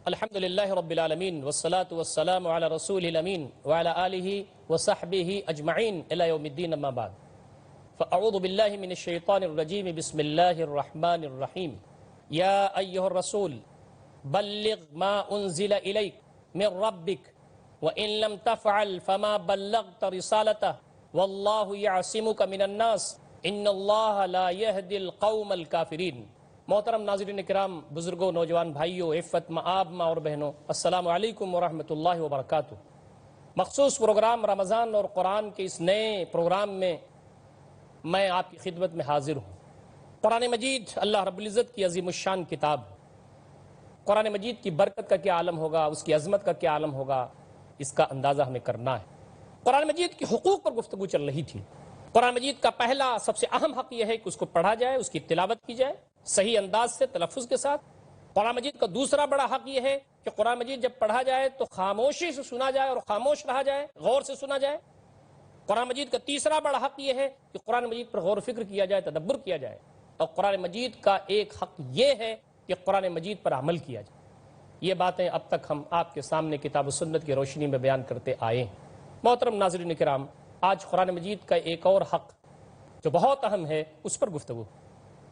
الحمد للہ رب العالمین والصلاة والسلام علی رسول الامین وعلی آلہ وصحبہ اجمعین الی یوم الدین اما بعد فاعوذ باللہ من الشیطان الرجیم بسم اللہ الرحمن الرحیم یا ایہا الرسول بلغ ما انزل الیک من ربک وإن لم تفعل فما بلغت رسالته واللہ یعصمک من الناس ان اللہ لا یہدی القوم الکافرین۔ محترم ناظرین کرام، بزرگوں، نوجوان بھائیوں، عفت مآب ماں اور بہنوں، السلام علیکم ورحمۃ اللہ وبرکاتہ۔ مخصوص پروگرام رمضان اور قرآن کے اس نئے پروگرام میں آپ کی خدمت میں حاضر ہوں۔ قرآن مجید اللہ رب العزت کی عظیم الشان کتاب ہے۔ قرآن مجید کی برکت کا کیا عالم ہوگا، اس کی عظمت کا کیا عالم ہوگا، اس کا اندازہ ہمیں کرنا ہے۔ قرآن مجید کے حقوق پر گفتگو چل رہی تھی۔ قرآن مجید کا پہلا سب سے اہم حق یہ ہے کہ اس کو پڑھا جائے، اس کی تلاوت کی جائے صحیح انداز سے، تلفظ کے ساتھ۔ قرآن مجید کا دوسرا بڑا حق یہ ہے کہ قرآن مجید جب پڑھا جائے تو خاموشی سے سنا جائے اور خاموش رہا جائے، غور سے سنا جائے۔ قرآن مجید کا تیسرا بڑا حق یہ ہے کہ قرآن مجید پر غور و فکر کیا جائے، تدبر کیا جائے۔ اور قرآن مجید کا ایک حق یہ ہے کہ قرآن مجید پر عمل کیا جائے۔ یہ باتیں اب تک ہم آپ کے سامنے کتاب و سنت کی روشنی میں بیان کرتے آئے ہیں۔ محترم ناظرین کرام، آج قرآن مجید کا ایک اور حق جو بہت اہم ہے، اس پر گفتگو۔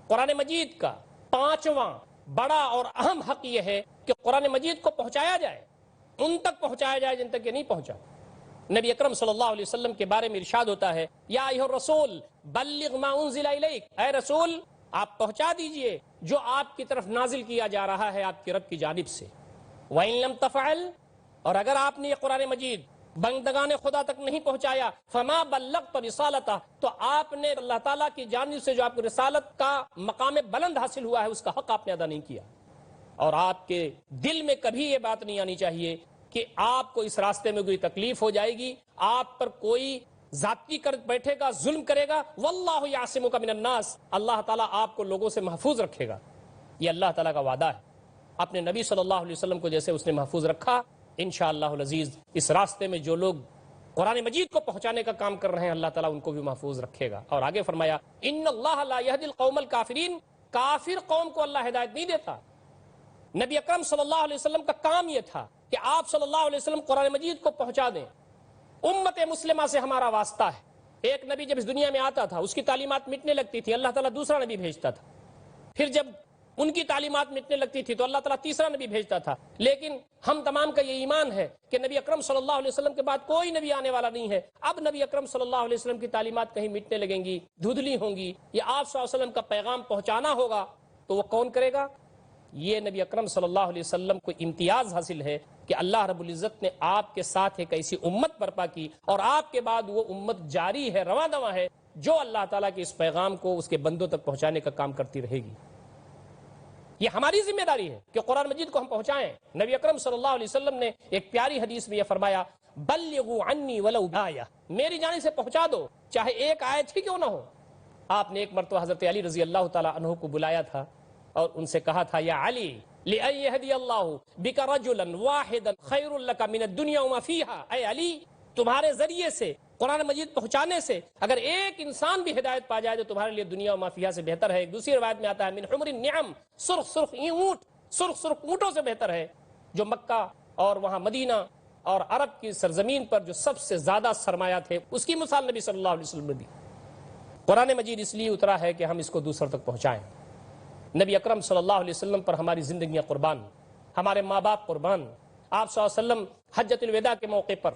قرآن مجید کا پانچواں بڑا اور اہم حق یہ ہے کہ قرآن مجید کو پہنچایا جائے، ان تک پہنچایا جائے جن تک یہ نہیں پہنچا۔ نبی اکرم صلی اللہ علیہ وسلم کے بارے میں ارشاد ہوتا ہے، یا ایھا الرسول بلغ ما انزل الیک، اے رسول آپ پہنچا دیجئے جو آپ کی طرف نازل کیا جا رہا ہے آپ کے رب کی جانب سے۔ وَإِن لَمْ تَفْعَلْ، اور اگر آپ نے یہ قرآن مجید بندگان خدا تک نہیں پہنچایا، فما بلغت رسالتہ، تو آپ نے اللہ تعالیٰ کی جانب سے جو آپ کو رسالت کا مقام بلند حاصل ہوا ہے اس کا حق آپ نے ادا نہیں کیا۔ اور آپ کے دل میں کبھی یہ بات نہیں آنی چاہیے کہ آپ کو اس راستے میں کوئی تکلیف ہو جائے گی، آپ پر کوئی ذاتی کر بیٹھے گا، ظلم کرے گا۔ واللہ یعصمک من الناس، اللہ تعالیٰ آپ کو لوگوں سے محفوظ رکھے گا۔ یہ اللہ تعالیٰ کا وعدہ ہے۔ اپنے نبی صلی اللہ علیہ وسلم کو جیسے اس نے محفوظ رکھا، انشاءاللہ العزیز اس راستے میں جو لوگ قرآن مجید کو پہنچانے کا کام کر رہے ہیں اللہ تعالیٰ ان کو بھی محفوظ رکھے گا۔ اور آگے فرمایا، ان اللہ لا یہدی القوم الکافرین، کافر قوم کو اللہ ہدایت نہیں دیتا۔ نبی اکرم صلی اللہ علیہ وسلم کا کام یہ تھا کہ آپ صلی اللہ علیہ وسلم قرآن مجید کو پہنچا دیں۔ امت مسلمہ سے ہمارا واسطہ ہے۔ ایک نبی جب اس دنیا میں آتا تھا اس کی تعلیمات مٹنے لگتی تھی، اللہ تعالیٰ دوسرا نبی بھیجتا تھا۔ پھر جب ان کی تعلیمات مٹنے لگتی تھی تو اللہ تعالیٰ تیسرا نبی بھیجتا تھا۔ لیکن ہم تمام کا یہ ایمان ہے کہ نبی اکرم صلی اللہ علیہ وسلم کے بعد کوئی نبی آنے والا نہیں ہے۔ اب نبی اکرم صلی اللہ علیہ وسلم کی تعلیمات کہیں مٹنے لگیں گی، دھندلی ہوں گی، یا آپ صلی اللہ علیہ وسلم کا پیغام پہنچانا ہوگا تو وہ کون کرے گا؟ یہ نبی اکرم صلی اللہ علیہ وسلم کو امتیاز حاصل ہے کہ اللہ رب العزت نے آپ کے ساتھ ایک ایسی امت برپا کی، اور آپ کے بعد وہ امت جاری ہے، رواں دواں ہے، جو اللہ تعالیٰ کے اس پیغام کو اس کے بندوں تک پہنچانے کا کام کرتی رہے گی۔ یہ ہماری ذمہ داری ہے کہ قرآن مجید کو ہم پہنچائیں۔ نبی اکرم صلی اللہ علیہ وسلم نے ایک پیاری حدیث میں یہ فرمایا، بلغوا عنی ولو آیہ، میری جانب سے پہنچا دو چاہے ایک آیت ہی کیوں نہ ہو۔ آپ نے ایک مرتبہ حضرت علی رضی اللہ تعالیٰ عنہ کو بلایا تھا اور ان سے کہا تھا، یا علی لئن یہدی اللہ بک رجلا واحدا خیر لک من الدنیا وما فیہا، اے علی تمہارے ذریعے سے قرآن مجید پہنچانے سے اگر ایک انسان بھی ہدایت پا جائے تو تمہارے لیے دنیا و ما فیہا سے بہتر ہے۔ ایک دوسری روایت میں آتا ہے، من حمر النعم، سرخ سرخ اونٹوں سے بہتر ہے۔ جو مکہ اور وہاں مدینہ اور عرب کی سرزمین پر جو سب سے زیادہ سرمایہ تھے، اس کی مثال نبی صلی اللہ علیہ وسلم نے دی۔ قرآن مجید اس لیے اترا ہے کہ ہم اس کو دوسروں تک پہنچائیں۔ نبی اکرم صلی اللہ علیہ وسلم پر ہماری زندگیاں قربان، ہمارے ماں باپ قربان۔ آپ صلی اللہ علیہ وسلم حجۃ الوداع کے موقع پر،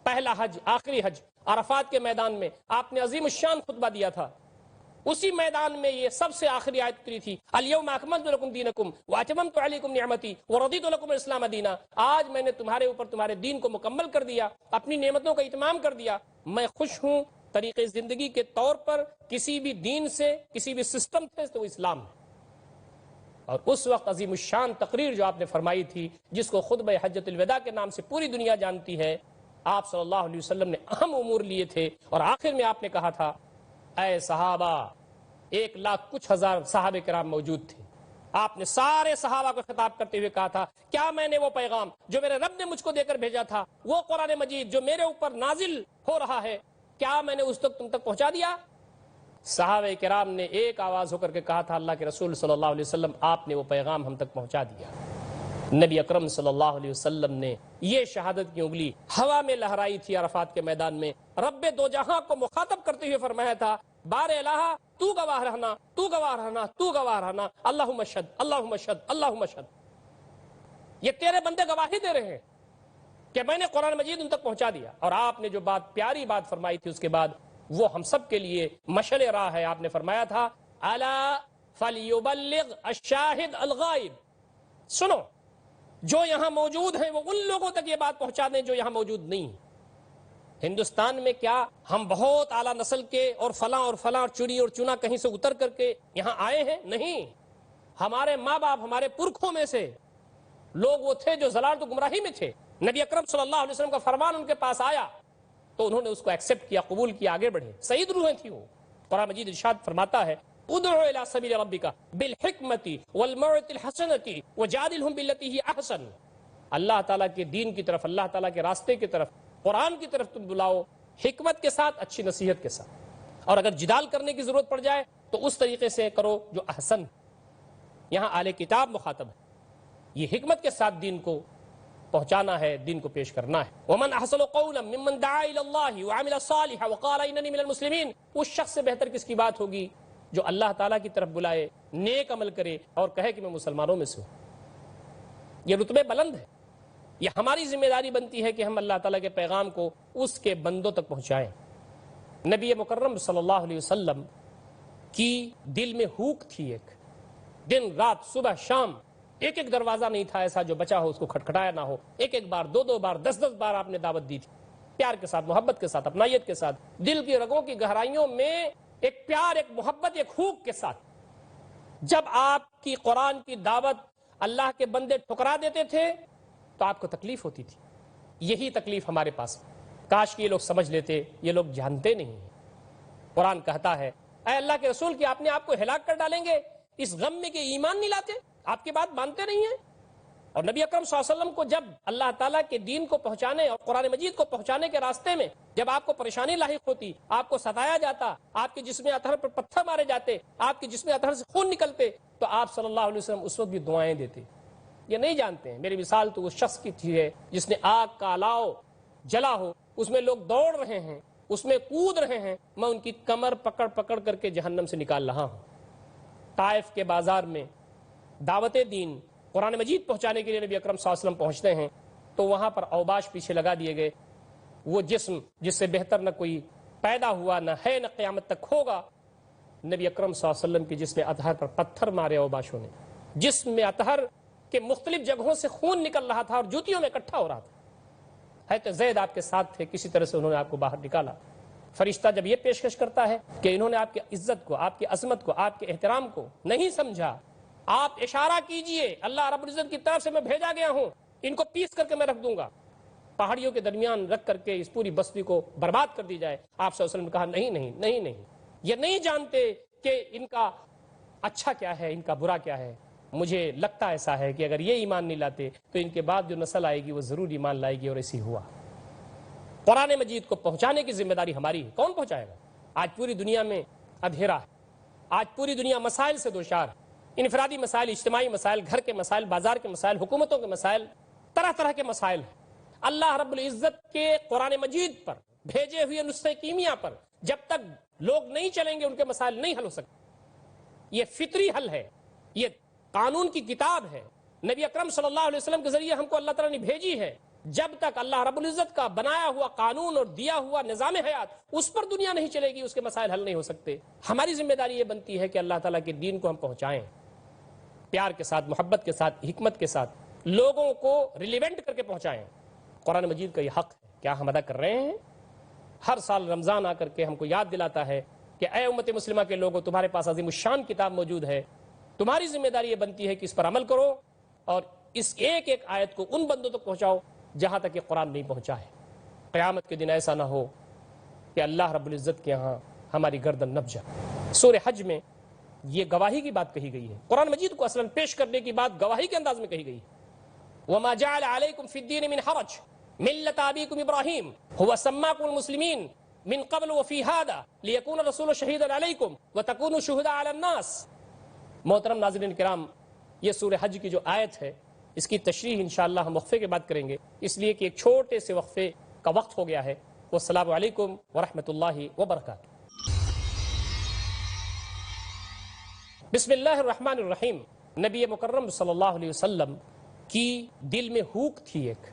پہلا حج، آخری حج، عرفات کے میدان میں آپ نے عظیم الشان خطبہ دیا تھا۔ اسی میدان میں یہ سب سے آخری آیت اتری تھی، الیوم اکملت لکم دینکم واتممت علیکم نعمتی ورضیت لکم الاسلام دینا، آج میں نے تمہارے اوپر تمہارے دین کو مکمل کر دیا، اپنی نعمتوں کا اتمام کر دیا، میں خوش ہوں طریقے زندگی کے طور پر کسی بھی دین سے، کسی بھی سسٹم سے، تو اسلام ہے۔ اور اس وقت عظیم الشان تقریر جو آپ نے فرمائی تھی، جس کو خطبہ حجۃ الوداع کے نام سے پوری دنیا جانتی ہے، آپ صلی اللہ علیہ وسلم نے اہم امور لیے تھے، اور آخر میں آپ نے کہا تھا، اے صحابہ، 1,00,000 صحابہ کرام موجود تھے، آپ نے سارے صحابہ کو خطاب کرتے ہوئے کہا تھا، کیا میں نے وہ پیغام جو میرے رب نے مجھ کو دے کر بھیجا تھا، وہ قرآن مجید جو میرے اوپر نازل ہو رہا ہے، کیا میں نے اس تک تم تک پہنچا دیا؟ صحابہ کرام نے ایک آواز ہو کر کے کہا تھا، اللہ کے رسول صلی اللہ علیہ وسلم آپ نے وہ پیغام ہم تک پہنچا دیا۔ نبی اکرم صلی اللہ علیہ وسلم نے یہ شہادت کی انگلی ہوا میں لہرائی تھی عرفات کے میدان میں، رب دو جہاں کو مخاطب کرتے ہوئے فرمایا تھا بار الہ تو گواہ رہنا، تو گواہ رہنا، تو گواہ رہنا، اللہم اشہد، اللہم اشہد، اللہم اشہد۔ یہ تیرے بندے گواہی دے رہے ہیں کہ میں نے قرآن مجید ان تک پہنچا دیا۔ اور آپ نے جو بات پیاری بات فرمائی تھی اس کے بعد وہ ہم سب کے لیے مشعل راہ ہے۔ آپ نے فرمایا تھا الا فلیبلغ الشاہد الغائب، سنو جو یہاں موجود ہیں وہ ان لوگوں تک یہ بات پہنچا دیں جو یہاں موجود نہیں ہیں۔ ہندوستان میں کیا ہم بہت اعلیٰ نسل کے اور فلاں اور چوری اور چنا کہیں سے اتر کر کے یہاں آئے ہیں؟ نہیں، ہمارے ماں باپ، ہمارے پرکھوں میں سے لوگ وہ تھے جو ضلالت و گمراہی میں تھے۔ نبی اکرم صلی اللہ علیہ وسلم کا فرمان ان کے پاس آیا تو انہوں نے اس کو ایکسپٹ کیا، قبول کیا، آگے بڑھے، سعید روحیں تھی وہ۔ قرآن مجید ارشاد فرماتا ہے ادعو الی سبیل ربک بالحکمۃ والموعظۃ الحسنۃ وجادلھم باللتی ہی احسن۔ اللہ تعالیٰ کے دین کی طرف، اللہ تعالیٰ کے راستے کی طرف، قرآن کی طرف تم بلاؤ، حکمت کے ساتھ، اچھی نصیحت کے ساتھ، اور اگر جدال کرنے کی ضرورت پڑ جائے تو اس طریقے سے کرو جو احسن۔ یہاں اہل کتاب مخاطب ہے، یہ حکمت کے ساتھ دین کو پہنچانا ہے، دین کو پیش کرنا ہے۔ ومن احسن قولا ممن دعا الی اللہ وعمل صالحا وقال اننی من المسلمین، اس شخص سے بہتر کس کی بات ہوگی جو اللہ تعالیٰ کی طرف بلائے، نیک عمل کرے اور کہے کہ میں مسلمانوں میں سے ہوں۔ یہ رتبے بلند ہے، یہ ہماری ذمہ داری بنتی ہے کہ ہم اللہ تعالیٰ کے پیغام کو اس کے بندوں تک پہنچائیں۔ نبی مکرم صلی اللہ علیہ وسلم کی دل میں ہوک تھی، ایک دن رات صبح شام ایک ایک دروازہ نہیں تھا ایسا جو بچا ہو اس کو کھٹکھٹایا نہ ہو، ایک ایک بار، دو دو بار، 10 بار آپ نے دعوت دی تھی، پیار کے ساتھ، محبت کے ساتھ، اپنائیت کے ساتھ، دل کی رگوں کی گہرائیوں میں ایک پیار، ایک محبت، ایک ہوک کے ساتھ۔ جب آپ کی قرآن کی دعوت اللہ کے بندے ٹھکرا دیتے تھے تو آپ کو تکلیف ہوتی تھی۔ یہی تکلیف ہمارے پاس، کاش کہ یہ لوگ سمجھ لیتے، یہ لوگ جانتے نہیں ہیں۔ قرآن کہتا ہے اے اللہ کے رسول کہ آپ نے آپ کو ہلاک کر ڈالیں گے، اس غم میں کہ ایمان نہیں لاتے، آپ کی بات مانتے نہیں ہیں۔ اور نبی اکرم صلی اللہ علیہ وسلم کو جب اللہ تعالیٰ کے دین کو پہنچانے اور قرآن مجید کو پہنچانے کے راستے میں جب آپ کو پریشانی لاحق ہوتی، آپ کو ستایا جاتا، آپ کے جسم اطہر پر پتھر مارے جاتے، آپ کے جسم اطہر سے خون نکلتے، تو آپ صلی اللہ علیہ وسلم اس وقت بھی دعائیں دیتے۔ یہ نہیں جانتے ہیں، میری مثال تو اس شخص کی تھی ہے جس نے آگ کا الاؤ جلا ہو، اس میں لوگ دوڑ رہے ہیں، اس میں کود رہے ہیں، میں ان کی کمر پکڑ پکڑ کر کے جہنم سے نکال رہا ہوں۔ طائف کے بازار میں دعوت دین، قرآن مجید پہنچانے کے لیے نبی اکرم صلی اللہ علیہ وسلم پہنچتے ہیں تو وہاں پر اوباش پیچھے لگا دیے گئے، وہ جسم جس سے بہتر نہ کوئی پیدا ہوا، نہ ہے، نہ قیامت تک ہوگا، نبی اکرم صلی اللہ علیہ وسلم کی جسم اطہر پر پتھر مارے اوباشوں نے، جسم میں اطہر کے مختلف جگہوں سے خون نکل رہا تھا اور جوتیوں میں اکٹھا ہو رہا تھا۔ حضرت زید آپ کے ساتھ تھے، کسی طرح سے انہوں نے آپ کو باہر نکالا۔ فرشتہ جب یہ پیشکش کرتا ہے کہ انہوں نے آپ کی عزت کو، آپ کی عظمت کو، آپ کے احترام کو نہیں سمجھا، آپ اشارہ کیجئے، اللہ رب العزت کی طرف سے میں بھیجا گیا ہوں، ان کو پیس کر کے میں رکھ دوں گا، پہاڑیوں کے درمیان رکھ کر کے اس پوری بستی کو برباد کر دی جائے۔ آپ صلی اللہ علیہ وسلم نے کہا نہیں نہیں نہیں نہیں، یہ نہیں جانتے کہ ان کا اچھا کیا ہے، ان کا برا کیا ہے۔ مجھے لگتا ایسا ہے کہ اگر یہ ایمان نہیں لاتے تو ان کے بعد جو نسل آئے گی وہ ضرور ایمان لائے گی، اور ایسی ہوا۔ قرآن مجید کو پہنچانے کی ذمہ داری ہماری ہے، کون پہنچائے گا؟ آج پوری دنیا میں اندھیرا ہے، آج پوری دنیا مسائل سے دوچار، انفرادی مسائل، اجتماعی مسائل، گھر کے مسائل، بازار کے مسائل، حکومتوں کے مسائل، طرح طرح کے مسائل ہیں۔ اللہ رب العزت کے قرآن مجید پر بھیجے ہوئے نسخے کیمیا پر جب تک لوگ نہیں چلیں گے ان کے مسائل نہیں حل ہو سکتے۔ یہ فطری حل ہے، یہ قانون کی کتاب ہے، نبی اکرم صلی اللہ علیہ وسلم کے ذریعے ہم کو اللہ تعالیٰ نے بھیجی ہے۔ جب تک اللہ رب العزت کا بنایا ہوا قانون اور دیا ہوا نظام حیات اس پر دنیا نہیں چلے گی، اس کے مسائل حل نہیں ہو سکتے۔ ہماری ذمہ داری یہ بنتی ہے کہ اللہ تعالیٰ کے دین کو ہم پہنچائیں، پیار کے ساتھ، محبت کے ساتھ، حکمت کے ساتھ، لوگوں کو ریلیونٹ کر کے پہنچائیں۔ قرآن مجید کا یہ حق ہے، کیا ہم ادا کر رہے ہیں؟ ہر سال رمضان آ کر کے ہم کو یاد دلاتا ہے کہ اے امت مسلمہ کے لوگوں، تمہارے پاس عظیم الشان کتاب موجود ہے، تمہاری ذمہ داری یہ بنتی ہے کہ اس پر عمل کرو اور اس ایک ایک آیت کو ان بندوں تک پہنچاؤ جہاں تک یہ قرآن نہیں پہنچا ہے۔ قیامت کے دن ایسا نہ ہو کہ اللہ رب العزت کے ہاں ہماری گردن نپ جائے۔ سورہ حج میں یہ گواہی کی بات کہی گئی ہے، قرآن مجید کو اصلاً پیش کرنے کی بات گواہی کے انداز میں کہی گئی ہے۔ وَمَا جَعَلَ عَلَيْكُمْ فِي الدِّينِ مِنْ حَرَجٍ مِلَّةَ أَبِيكُمْ إِبْرَاهِيمَ هُوَ سَمَّاكُمُ الْمُسْلِمِينَ مِنْ قَبْلُ وَفِي هَذَا لِيَكُونَ الرَّسُولُ شَهِيدًا عَلَيْكُمْ وَتَكُونُوا شُهَدَاءَ عَلَى النَّاسِ۔ محترم ناظرین کرام، یہ سورہ حج کی جو آیت ہے اس کی تشریح انشاءاللہ ہم وقفے کے بعد کریں گے، اس لیے کہ ایک چھوٹے سے وقفے کا وقت ہو گیا ہے۔ والسلام علیکم ورحمۃ اللہ وبرکاتہ۔ بسم اللہ الرحمن الرحیم۔ نبی مکرم صلی اللہ علیہ وسلم کی دل میں ہوک تھی، ایک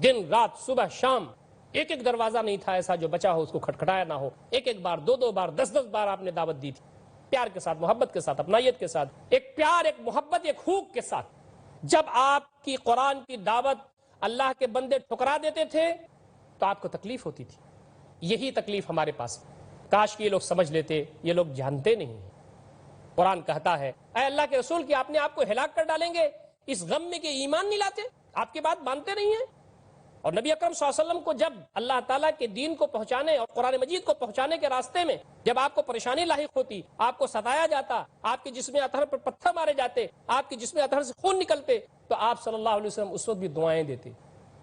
دن رات صبح شام ایک ایک دروازہ نہیں تھا ایسا جو بچا ہو اس کو کھٹکھٹایا نہ ہو، ایک ایک بار، دو دو بار، 10 بار آپ نے دعوت دی تھی، پیار کے ساتھ، محبت کے ساتھ، اپنائیت کے ساتھ، ایک پیار، ایک محبت، ایک ہوک کے ساتھ۔ جب آپ کی قرآن کی دعوت اللہ کے بندے ٹھکرا دیتے تھے تو آپ کو تکلیف ہوتی تھی۔ یہی تکلیف ہمارے پاس، کاش کہ یہ لوگ سمجھ لیتے، یہ لوگ جانتے نہیں ہیں۔ قرآن کہتا ہے اے اللہ کے رسول کہ آپ نے آپ کو ہلاک کر ڈالیں گے، اس غم میں کہ ایمان نہیں لاتے، آپ کی بات مانتے نہیں ہیں۔ اور نبی اکرم صلی اللہ علیہ وسلم کو جب اللہ تعالیٰ کے دین کو پہنچانے اور قرآن مجید کو پہنچانے کے راستے میں جب آپ کو پریشانی لاحق ہوتی، آپ کو ستایا جاتا، آپ کے جسم اطہر پر پتھر مارے جاتے، آپ کے جسم اطہر سے خون نکلتے، تو آپ صلی اللہ علیہ وسلم اس وقت بھی دعائیں دیتے۔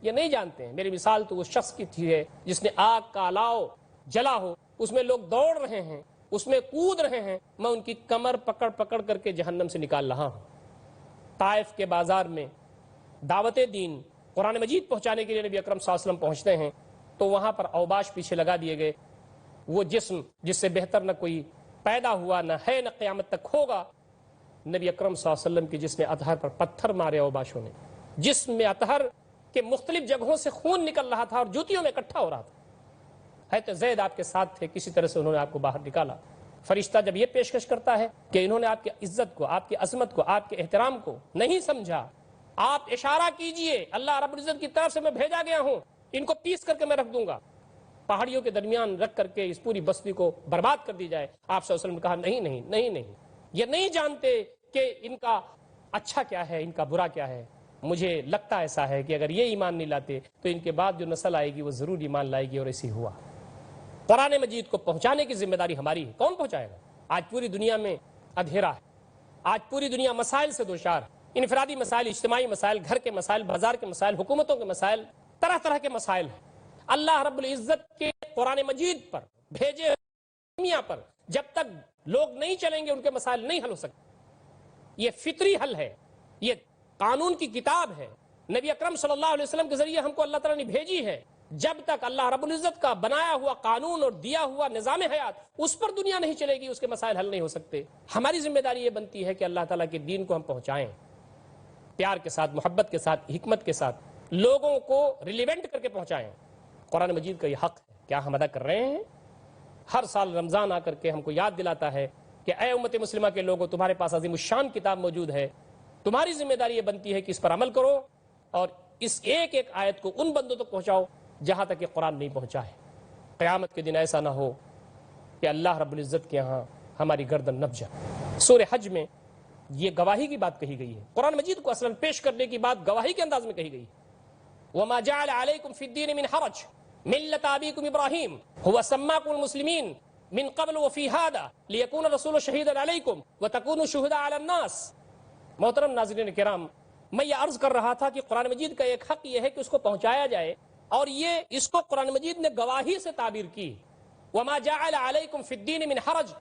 یہ نہیں جانتے ہیں، میری مثال تو اس شخص کی تھی ہے جس نے آگ کا الاؤ جلا ہو، اس میں لوگ دوڑ رہے ہیں، اس میں کود رہے ہیں، میں ان کی کمر پکڑ پکڑ کر کے جہنم سے نکال رہا ہوں۔ طائف کے بازار میں دعوت دین قرآن مجید پہنچانے کے لیے نبی اکرم صلی اللہ علیہ وسلم پہنچتے ہیں تو وہاں پر اوباش پیچھے لگا دیے گئے، وہ جسم جس سے بہتر نہ کوئی پیدا ہوا، نہ ہے، نہ قیامت تک ہوگا، نبی اکرم صلی اللہ علیہ وسلم کے جسم اطہر پر پتھر مارے اوباشوں نے، جسم اطہر کے مختلف جگہوں سے خون نکل رہا تھا اور جوتیوں میں اکٹھا ہو رہا تھا۔ حضرت زید آپ کے ساتھ تھے، کسی طرح سے انہوں نے آپ کو باہر نکالا۔ فرشتہ جب یہ پیشکش کرتا ہے کہ انہوں نے آپ کی عزت کو، آپ کی عظمت کو، آپ کے احترام کو نہیں سمجھا، آپ اشارہ کیجئے، اللہ رب العزت کی طرف سے میں بھیجا گیا ہوں، ان کو پیس کر کے میں رکھ دوں گا، پہاڑیوں کے درمیان رکھ کر کے اس پوری بستی کو برباد کر دی جائے۔ آپ صلی اللہ علیہ وسلم نے کہا نہیں نہیں نہیں نہیں، یہ نہیں جانتے کہ ان کا اچھا کیا ہے، ان کا برا کیا ہے۔ مجھے لگتا ایسا ہے کہ اگر یہ ایمان نہیں لاتے تو ان کے بعد جو نسل آئے گی وہ ضرور ایمان لائے گی، اور ایسی ہوا۔ قرآن مجید کو پہنچانے کی ذمہ داری ہماری ہے، کون پہنچائے گا؟ آج پوری دنیا میں اندھیرا ہے، آج پوری دنیا مسائل سے دوچار، انفرادی مسائل، اجتماعی مسائل، گھر کے مسائل، بازار کے مسائل، حکومتوں کے مسائل، طرح طرح کے مسائل ہیں۔ اللہ رب العزت کے قرآن مجید پر بھیجے دنیا پر جب تک لوگ نہیں چلیں گے ان کے مسائل نہیں حل ہو سکتے۔ یہ فطری حل ہے، یہ قانون کی کتاب ہے، نبی اکرم صلی اللہ علیہ وسلم کے ذریعے ہم کو اللہ تعالیٰ نے بھیجی ہے۔ جب تک اللہ رب العزت کا بنایا ہوا قانون اور دیا ہوا نظام حیات اس پر دنیا نہیں چلے گی، اس کے مسائل حل نہیں ہو سکتے۔ ہماری ذمہ داری یہ بنتی ہے کہ اللہ تعالیٰ کے دین کو ہم پہنچائیں، پیار کے ساتھ، محبت کے ساتھ، حکمت کے ساتھ، لوگوں کو ریلیونٹ کر کے پہنچائیں۔ قرآن مجید کا یہ حق ہے، کیا ہم ادا کر رہے ہیں؟ ہر سال رمضان آ کر کے ہم کو یاد دلاتا ہے کہ اے امت مسلمہ کے لوگوں، تمہارے پاس عظیم الشان کتاب موجود ہے، تمہاری ذمہ داری یہ بنتی ہے کہ اس پر عمل کرو اور اس ایک ایک آیت کو ان بندوں تک پہنچاؤ جہاں تک یہ قرآن نہیں پہنچا ہے۔ قیامت کے دن ایسا نہ ہو کہ اللہ رب العزت کے ہاں ہماری گردن نپ جائے۔ سورہ حج میں یہ گواہی کی بات کہی گئی ہے، قرآن مجید کو اصلاً پیش کرنے کی بات گواہی کے انداز میں کہی گئی ہے۔ وَمَا جَعَلَ عَلَيْكُمْ فِي الدِّينِ مِنْ حَرَجٍ مِلَّةَ أَبِيكُمْ إِبْرَاهِيمَ هُوَ سَمَّاكُمُ الْمُسْلِمِينَ مِنْ قَبْلُ وَفِي هَذَا لِيَكُونَ الرَّسُولُ شَهِيدًا عَلَيْكُمْ وَتَكُونُوا شُهَدَاءَ عَلَى النَّاسِ۔ محترم ناظرین کرام، میں یہ عرض کر رہا تھا کہ قرآن مجید کا ایک حق یہ ہے کہ اس کو پہنچایا جائے، اور یہ اس کو قرآن مجید نے گواہی سے تعبیر کی۔ وَمَا جَعَلَ عَلَيْكُمْ فِي الدِّينِ مِنْ حَرَجٍ،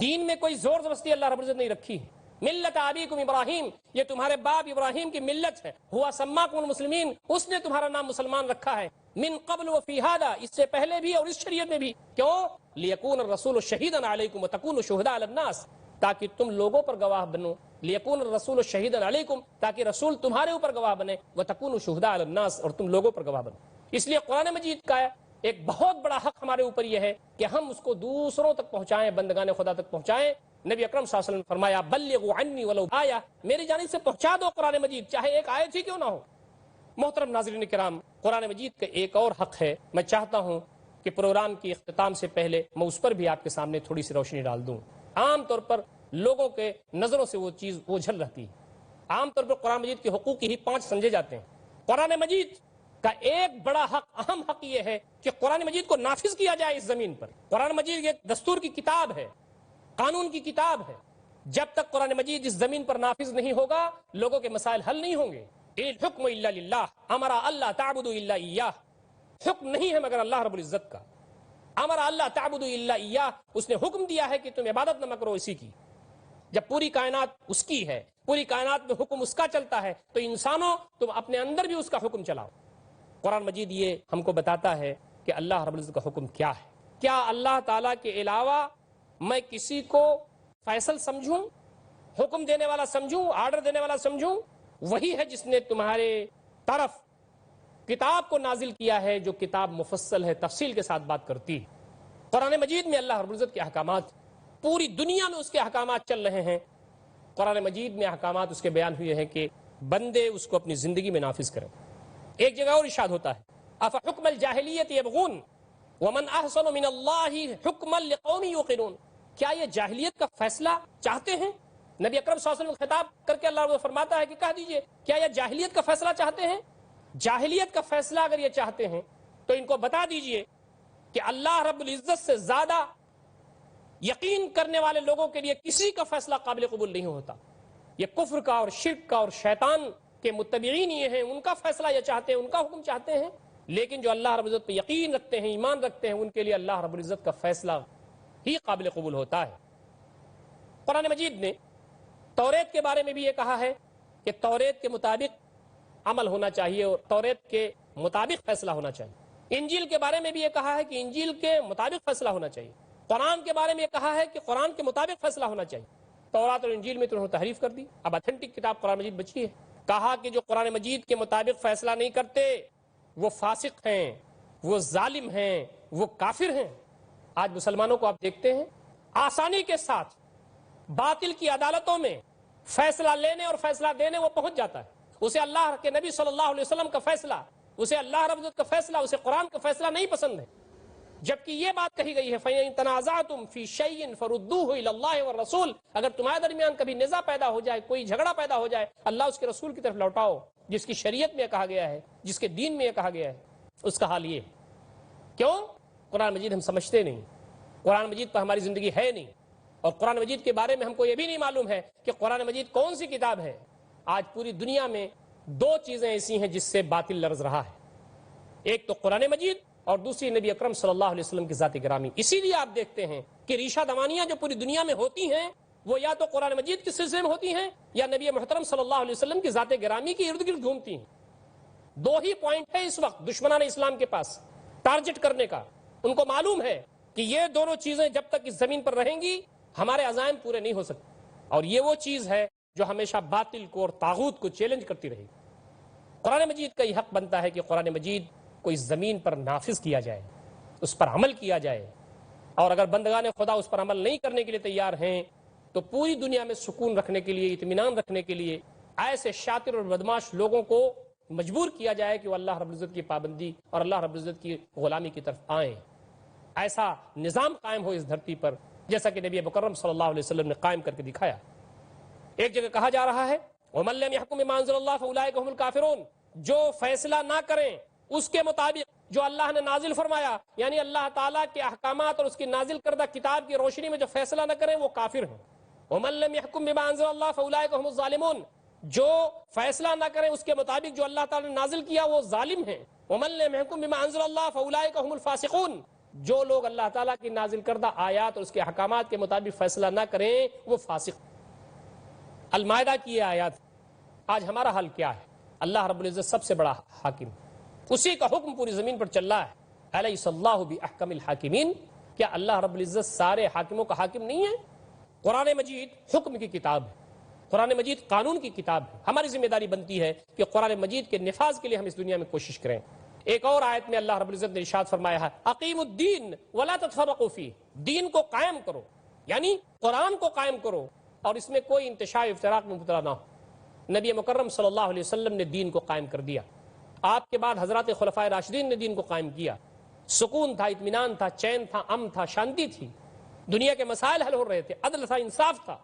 دین میں کوئی زور زبردستی اللہ رب العزت نہیں رکھی۔ ملت ابیکم ابراہیم، یہ تمہارے باپ ابراہیم کی ملت ہے۔ ہوا سماکم المسلمین، اس نے تمہارا نام مسلمان رکھا ہے۔ من قبل وفی ھذا، اس سے پہلے بھی اور اس شریعت میں بھی۔ کیوں؟ لیکون الرسول شہیدا علیکم وتکونوا شہداء علی الناس، تاکہ تم لوگوں پر گواہ بنو۔ لیکون الرسول شہیدا علیکم، تاکہ رسول تمہارے اوپر گواہ بنے۔ وتکونوا شہداء علی الناس، اور تم لوگوں پر گواہ بنو۔ اس لیے قرآن مجید کا ایک بہت بڑا حق ہمارے اوپر یہ ہے کہ ہم اس کو دوسروں تک پہنچائیں، بندگان خدا تک پہنچائیں۔ نبی اکرم صلی اللہ علیہ وسلم نے فرمایا بلغوا عنی ولو آیہ، میری جانب سے پہنچا دو قرآن مجید، چاہے ایک آیت ہی کیوں نہ ہو۔ محترم ناظرین کرام، قرآن مجید کا ایک اور حق ہے، میں چاہتا ہوں کہ پروگرام کی اختتام سے پہلے میں اس پر بھی آپ کے سامنے تھوڑی سی روشنی ڈال دوں۔ عام طور پر لوگوں کے نظروں سے وہ چیز اوجھل رہتی ہے۔ عام طور پر قرآن مجید کے حقوق ہی 5 سمجھے جاتے ہیں۔ قرآن مجید کا ایک بڑا حق، اہم حق یہ ہے کہ قرآن مجید کو نافذ کیا جائے اس زمین پر۔ قرآن مجید ایک دستور کی کتاب ہے، قانون کی کتاب ہے۔ جب تک قرآن مجید اس زمین پر نافذ نہیں ہوگا، لوگوں کے مسائل حل نہیں ہوں گے۔ الحکم الا للہ، امر اللہ تعبدوا الا ایاہ، حکم نہیں ہے مگر اللہ رب العزت کا۔ امر اللہ تعبدوا الا ایاہ، اس نے حکم دیا ہے کہ تم عبادت نہ کرو اسی کی۔ جب پوری کائنات اس کی ہے، پوری کائنات میں حکم اس کا چلتا ہے، تو انسانوں تم اپنے اندر بھی اس کا حکم چلاؤ۔ قرآن مجید یہ ہم کو بتاتا ہے کہ اللہ رب العزت کا حکم کیا ہے۔ کیا اللہ تعالیٰ کے علاوہ میں کسی کو فیصل سمجھوں، حکم دینے والا سمجھوں، آرڈر دینے والا سمجھوں؟ وہی ہے جس نے تمہارے طرف کتاب کو نازل کیا ہے، جو کتاب مفصل ہے، تفصیل کے ساتھ بات کرتی ہے۔ قرآن مجید میں اللہ رب العزت کے احکامات، پوری دنیا میں اس کے احکامات چل رہے ہیں۔ قرآن مجید میں احکامات اس کے بیان ہوئے ہیں کہ بندے اس کو اپنی زندگی میں نافذ کریں۔ ایک جگہ اور ارشاد ہوتا ہے افحکم الجاہلیت یبغون ومن احسن من اللہ حکما لقوم یوقنون، کیا یہ جاہلیت کا فیصلہ چاہتے ہیں؟ نبی اکرم صلی اللہ علیہ وسلم خطاب کر کے اللہ فرماتا ہے کہ کہہ دیجئے کیا یہ جاہلیت کا فیصلہ چاہتے ہیں؟ جاہلیت کا فیصلہ اگر یہ چاہتے ہیں تو ان کو بتا دیجئے کہ اللہ رب العزت سے زیادہ یقین کرنے والے لوگوں کے لیے کسی کا فیصلہ قابل قبول نہیں ہوتا۔ یہ کفر کا اور شرک کا اور شیطان کے متبعین یہ ہیں، ان کا فیصلہ یہ چاہتے ہیں، ان کا حکم چاہتے ہیں، لیکن جو اللہ رب العزت پہ یقین رکھتے ہیں، ایمان رکھتے ہیں، ان کے لیے اللہ رب العزت کا فیصلہ ہی قابل قبول ہوتا ہے۔ قرآن مجید نے توریت کے بارے میں بھی یہ کہا ہے کہ توریت کے مطابق عمل ہونا چاہیے اور توریت کے مطابق فیصلہ ہونا چاہیے۔ انجیل کے بارے میں بھی یہ کہا ہے کہ انجیل کے مطابق فیصلہ ہونا چاہیے۔ قرآن کے بارے میں یہ کہا ہے کہ قرآن کے مطابق فیصلہ ہونا چاہیے۔ تورات اور انجیل میں تو انہوں نے تحریف کر دی، اب اتھینٹک کتاب قرآن مجید بچی ہے۔ کہا کہ جو قرآن مجید کے مطابق فیصلہ نہیں کرتے وہ فاسق ہیں، وہ ظالم ہیں، وہ کافر ہیں۔ آج مسلمانوں کو آپ دیکھتے ہیں آسانی کے ساتھ باطل کی عدالتوں میں فیصلہ لینے اور فیصلہ دینے وہ پہنچ جاتا ہے۔ اسے اللہ کے نبی صلی اللہ علیہ وسلم کا فیصلہ، اسے اللہ رب العزت کا فیصلہ، اسے قرآن کا فیصلہ نہیں پسند ہے، جبکہ یہ بات کہی گئی ہے فَإِن تَنَازَعْتُمْ فِي شَيْءٍ فَرُدُّوهُ إِلَى اللَّهِ وَالرَّسُولِ، اگر تمہارے درمیان کبھی نزاع پیدا ہو جائے، کوئی جھگڑا پیدا ہو جائے، اللہ اس کے رسول کی طرف لوٹاؤ، جس کی شریعت میں کہا گیا ہے، جس کے دین میں یہ کہا گیا ہے۔ اس کا حال یہ کیوں؟ قرآن مجید ہم سمجھتے نہیں، قرآن مجید پر ہماری زندگی ہے نہیں، اور قرآن مجید کے بارے میں ہم کو یہ بھی نہیں معلوم ہے کہ قرآن مجید کون سی کتاب ہے۔ آج پوری دنیا میں دو چیزیں ایسی ہیں جس سے باطل لرز رہا ہے، ایک تو قرآن مجید اور دوسری نبی اکرم صلی اللہ علیہ وسلم کی ذات گرامی۔ اسی لیے آپ دیکھتے ہیں کہ ریشہ دوانیاں جو پوری دنیا میں ہوتی ہیں وہ یا تو قرآن مجید کے سلسلے میں ہوتی ہیں یا نبی محترم صلی اللہ علیہ وسلم کی ذات گرامی کے ارد گرد گھومتی ہیں۔ دو ہی پوائنٹ ہے اس وقت دشمنان اسلام کے پاس ٹارگٹ کرنے کا۔ ان کو معلوم ہے کہ یہ دونوں چیزیں جب تک اس زمین پر رہیں گی ہمارے عزائم پورے نہیں ہو سکتے، اور یہ وہ چیز ہے جو ہمیشہ باطل کو اور طاغوت کو چیلنج کرتی رہے گی۔ قرآن مجید کا یہ حق بنتا ہے کہ قرآن مجید کو اس زمین پر نافذ کیا جائے، اس پر عمل کیا جائے، اور اگر بندگان خدا اس پر عمل نہیں کرنے کے لیے تیار ہیں تو پوری دنیا میں سکون رکھنے کے لیے، اطمینان رکھنے کے لیے ایسے شاطر اور بدماش لوگوں کو مجبور کیا جائے کہ وہ اللہ رب العزت کی پابندی اور اللہ رب العزت کی غلامی کی طرف آئیں۔ ایسا نظام قائم ہو اس دھرتی پر جیسا کہ نبی مکرم صلی اللہ علیہ وسلم نے قائم کر کے دکھایا۔ ایک جگہ کہا جا رہا ہے وَمَن لَّمْ يَحْكُم بِمَا أَنزَلَ اللَّهُ فَأُولَٰئِكَ هُمُ الْكَافِرُونَ، جو فیصلہ نہ کریں اس کے مطابق جو اللہ نے نازل فرمایا، یعنی اللہ تعالیٰ کے احکامات اور اس کی نازل کردہ کتاب کی روشنی میں جو فیصلہ نہ کریں وہ کافر ہیں۔ وَمَن لَّمْ يَحْكُم بِمَا أَنزَلَ اللَّهُ فَأُولَٰئِكَ هُمُ الظَّالِمُونَ، جو فیصلہ نہ کریں اس کے مطابق جو اللہ تعالیٰ نے نازل کیا وہ ظالم ہیں۔ وَمَن لَّمْ يَحْكُم بِمَا أَنزَلَ اللَّهُ فَأُولَٰئِكَ هُمُ الْفَاسِقُونَ، جو لوگ اللہ تعالیٰ کی نازل کردہ آیات اور اس کے احکامات کے مطابق فیصلہ نہ کریں وہ فاسق۔ المائدہ کی یہ آیات، آج ہمارا حال کیا ہے؟ اللہ رب العزت سب سے بڑا حاکم، اسی کا حکم پوری زمین پر چل رہا ہے۔ الیس اللہ باحکم الحاکمین، کیا اللہ رب العزت سارے حاکموں کا حاکم نہیں ہے؟ قرآن مجید حکم کی کتاب ہے، قرآن مجید قانون کی کتاب ہے۔ ہماری ذمہ داری بنتی ہے کہ قرآن مجید کے نفاذ کے لیے ہم اس دنیا میں کوشش کریں۔ ایک اور آیت میں اللہ رب العزت نے ارشاد فرمایا ہے اقیموا الدین ولا تتفرقوا فیہ، دین کو قائم کرو، یعنی قرآن کو قائم کرو اور اس میں کوئی انتشار افتراق میں مبتلا نہ ہو۔ نبی مکرم صلی اللہ علیہ وسلم نے دین کو قائم کر دیا، آپ کے بعد حضرات خلفائے راشدین نے دین کو قائم کیا، سکون تھا، اطمینان تھا، چین تھا، امن تھا، شانتی تھی، دنیا کے مسائل حل ہو رہے تھے، عدل تھا، انصاف تھا،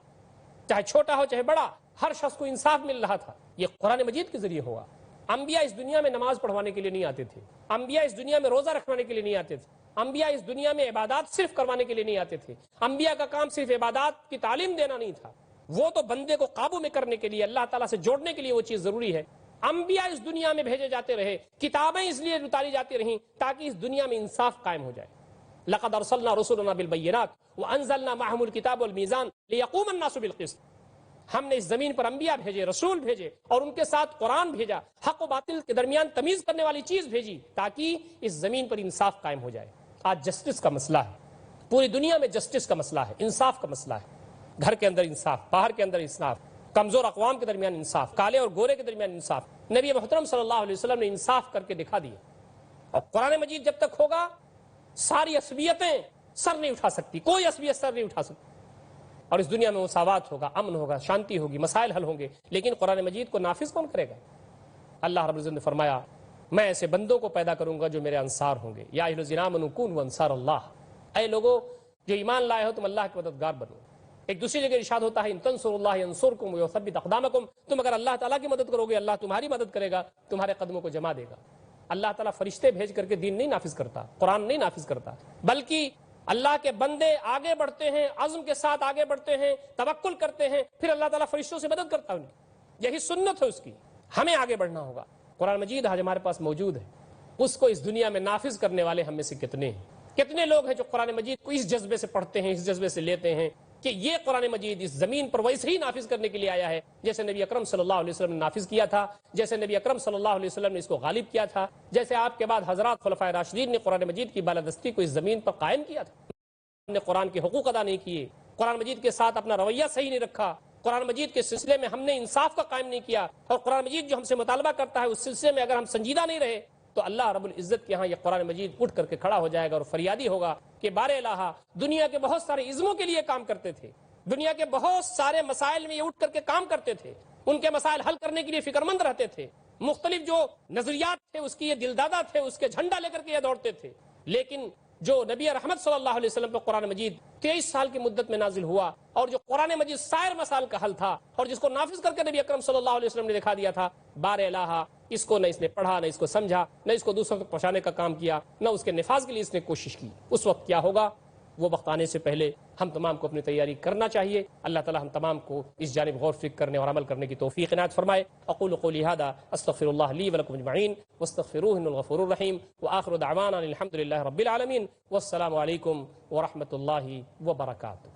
چاہے چھوٹا ہو چاہے بڑا ہر شخص کو انصاف مل رہا تھا۔ یہ قرآن مجید کے ذریعے ہوا۔ انبیاء اس دنیا میں نماز پڑھوانے کے لیے نہیں آتے تھے، انبیاء اس دنیا میں روزہ رکھوانے کے لیے نہیں آتے تھے، انبیاء اس دنیا میں عبادات صرف کروانے کے لیے نہیں آتے تھے، انبیاء کا کام صرف عبادات کی تعلیم دینا نہیں تھا، وہ تو بندے کو قابو میں کرنے کے لیے، اللہ تعالیٰ سے جوڑنے کے لیے وہ چیز ضروری ہے۔ انبیاء اس دنیا میں بھیجے جاتے رہے، کتابیں اس لیے اتاری جاتی رہیں تاکہ اس دنیا میں انصاف قائم ہو جائے، لقد ارسلنا رسلنا بالبینات وانزلنا معهم الکتاب والمیزان لیقوم الناس بالقسط. ہم نے اس زمین پر انبیاء بھیجے، رسول بھیجے، اور ان کے ساتھ قرآن بھیجا، حق و باطل کے درمیان تمیز کرنے والی چیز بھیجی تاکہ اس زمین پر انصاف قائم ہو جائے. آج جسٹس کا مسئلہ ہے، پوری دنیا میں جسٹس کا مسئلہ ہے، انصاف کا مسئلہ ہے. گھر کے اندر انصاف، باہر کے اندر انصاف، کمزور اقوام کے درمیان انصاف، کالے اور گورے کے درمیان انصاف. نبی محترم صلی اللہ علیہ وسلم نے انصاف کر کے دکھا دیا. اور قرآن مجید جب تک ہوگا ساری عصبیتیں سر نہیں اٹھا سکتی، کوئی عصبیت سر نہیں اٹھا سکتی. اور اس دنیا میں مساوات ہوگا، امن ہوگا، شانتی ہوگی، مسائل حل ہوں گے. لیکن قرآن مجید کو نافذ کون کرے گا؟ اللہ رب العزت نے فرمایا میں ایسے بندوں کو پیدا کروں گا جو میرے انصار ہوں گے. یا ایھا الذین آمنوا کونوا انصار اللہ، اے لوگو جو ایمان لائے ہو تم اللہ کے مددگار بنو. ایک دوسری جگہ ارشاد ہوتا ہے ان تنصروا اللہ ینصرکم ویثبت اقدامکم، تم اگر اللہ تعالیٰ کی مدد کرو گے اللہ تمہاری مدد کرے گا، تمہارے قدموں کو جما دے گا. اللہ تعالیٰ فرشتے بھیج کر کے دین نہیں نافذ کرتا، قرآن نہیں نافذ کرتا، بلکہ اللہ کے بندے آگے بڑھتے ہیں، عزم کے ساتھ آگے بڑھتے ہیں، توکل کرتے ہیں، پھر اللہ تعالیٰ فرشتوں سے مدد کرتا ہے ان کی. یہی سنت ہے اس کی. ہمیں آگے بڑھنا ہوگا. قرآن مجید آج ہمارے پاس موجود ہے، اس کو اس دنیا میں نافذ کرنے والے ہم میں سے کتنے ہیں؟ کتنے لوگ ہیں جو قرآن مجید کو اس جذبے سے پڑھتے ہیں، اس جذبے سے لیتے ہیں کہ یہ قرآن مجید اس زمین پر ویسے ہی نافذ کرنے کے لیے آیا ہے جیسے نبی اکرم صلی اللہ علیہ وسلم نے نافذ کیا تھا، جیسے نبی اکرم صلی اللہ علیہ وسلم نے اس کو غالب کیا تھا، جیسے آپ کے بعد حضرات خلفائے راشدین نے قرآن مجید کی بالادستی کو اس زمین پر قائم کیا تھا. ہم نے قرآن کے حقوق ادا نہیں کیے، قرآن مجید کے ساتھ اپنا رویہ صحیح نہیں رکھا، قرآن مجید کے سلسلے میں ہم نے انصاف کا قائم نہیں کیا، اور قرآن مجید جو ہم سے مطالبہ کرتا ہے اس سلسلے میں اگر ہم سنجیدہ نہیں رہے تو اللہ رب العزت کے یہاں یہ قرآن مجید اٹھ کر کے کھڑا ہو جائے گا اور فریادی ہوگا کہ بار الہ دنیا کے بہت سارے عزموں کے لیے کام کرتے تھے، دنیا کے بہت سارے مسائل میں یہ اٹھ کر کے کام کرتے تھے، ان کے مسائل حل کرنے کے لیے فکر مند رہتے تھے، مختلف جو نظریات تھے اس کی یہ دلدادہ تھے، اس کے جھنڈا لے کر کے یہ دوڑتے تھے. لیکن جو نبی رحمت صلی اللہ علیہ وسلم پر قرآن مجید 23 سال کی مدت میں نازل ہوا اور جو قرآن مجید سائر مسائل کا حل تھا اور جس کو نافذ کر کے نبی اکرم صلی اللہ علیہ وسلم نے دکھا دیا تھا، بار الہ اس کو نہ اس نے پڑھا، نہ اس کو سمجھا، نہ اس کو دوسروں تک پہنچانے کا کام کیا، نہ اس کے نفاذ کے لیے اس نے کوشش کی. اس وقت کیا ہوگا؟ وہ وقت آنے سے پہلے ہم تمام کو اپنی تیاری کرنا چاہیے. اللہ تعالی ہم تمام کو اس جانب غور فکر کرنے اور عمل کرنے کی توفیق عنایت فرمائے. اقول قولی ھذا استغفر الله لي ولكم اجمعين واستغفروه انه الغفور الرحيم واخر دعوانا الحمد لله رب العالمين والسلام عليكم ورحمة الله وبركاته.